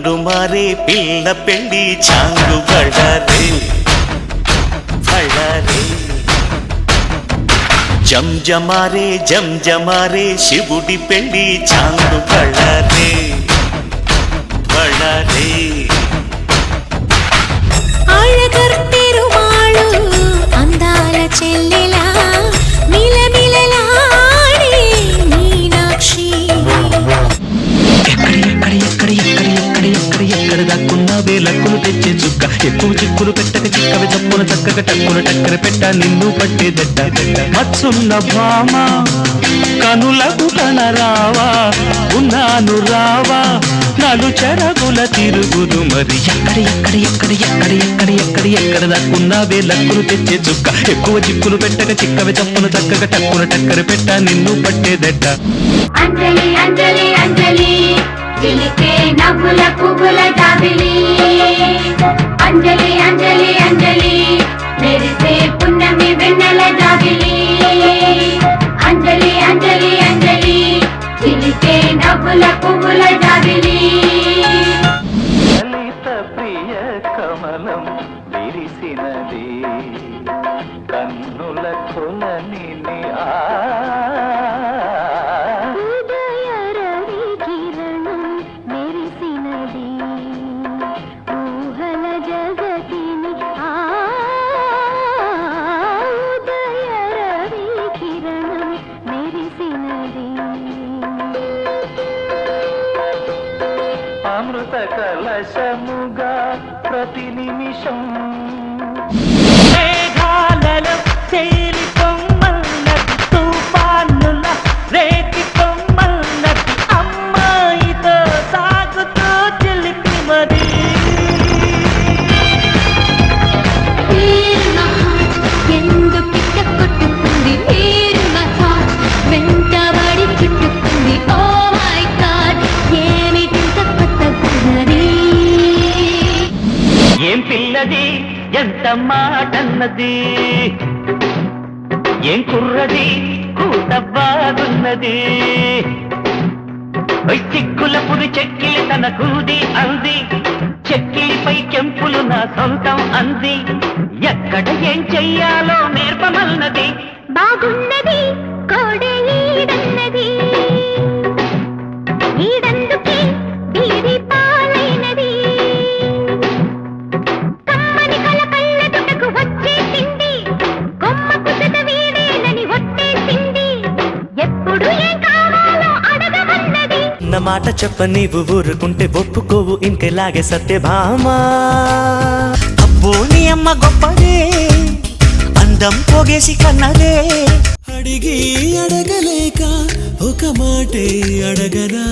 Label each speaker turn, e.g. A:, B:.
A: మూడు మారే పిల్ల పెళ్ళి చాంగు బళ్ళారే బళ్ళారే జంజమారే శివుడి పెళ్ళి చాంగు బళ్ళారే బళ్ళారే
B: ఆళ్ళగర్పెరుమాళు అందాల చెల్లెలా మిలమిలలాడే మీనాక్షి
C: ఎక్కడ దాక్కున్నావే లక్కులు తెచ్చే చుక్క ఎక్కువ చిక్కులు పెట్టక చిక్కవి తప్పున చక్కగా టక్కున టక్కర పెట్ట నిన్ను పట్టేదడ్డ మత్సున్న భామ కనులకు కనరావా ఉన్నాను రావా నాలు చెరగుల తిరుగుదు మరి ఎక్కడ దాక్కున్నావే లక్కులు తెచ్చే చుక్క ఎక్కువ చిక్కులు పెట్టక చిక్కవి తప్పున చక్కగా టక్కున టక్కర పెట్ట నిన్ను పట్టేదడ్డ
D: అంజలి అంజలి అంజలి చిలికే నవ్వుల పువ్వుల జాబిలి అంజలి అంజలి అంజలి మెరిసే పున్నమి వెన్నెల జాబిలి అంజలి అంజలి అంజలి చిలికే నవ్వుల పువ్వుల జాబిలి
C: లలిత ప్రియ కమలం విరిసినది కన్నుల కొలని అమృత కలశముగా ప్రతి నిమిషం మేఘాలలో తేలి పొమ్మన్నది తుఫానుల రేతి పొమ్మన్నది అమ్మాయితో సాగుతూ చిలిపి మరి
B: ఎందు పిట్ట కొట్టుకుంది మీరు నా వెంటబడి చుట్టుకుంది ఓ మై గాడ్ ఏమిటింత కొత్తగున్నది
C: ఏం పిల్లది ఎంత మాటన్నది ఏం కుర్రది కూత బాగున్నది చిక్కుల పురి చెక్కిలి తన కూది అంది చెక్కిలిపై కెంపులు నా సొంతం అంది ఎక్కడ ఏం చెయ్యాలో నేర్పమన్నది
B: బాగున్నది కోడే ఈడన్నది ఈడందుకే బీడి పాలైనది కమ్మని కలకళ్ళ దుటకు వచ్చేసింది కొమ్మకు జత వీడేనని ఒట్టేసింది ఎప్పుడు ఏం కావాలో అడగమన్నది
A: నా మాట చెప్ప నీవు ఊరుకుంటే ఒప్పుకోవు ఇంకెలాగే సత్యభామా అబ్బో నీ అమ్మ గొప్పదే అందం పోగేసి కన్నదే అడిగి అడగలేక ఒక మాటే అడగనా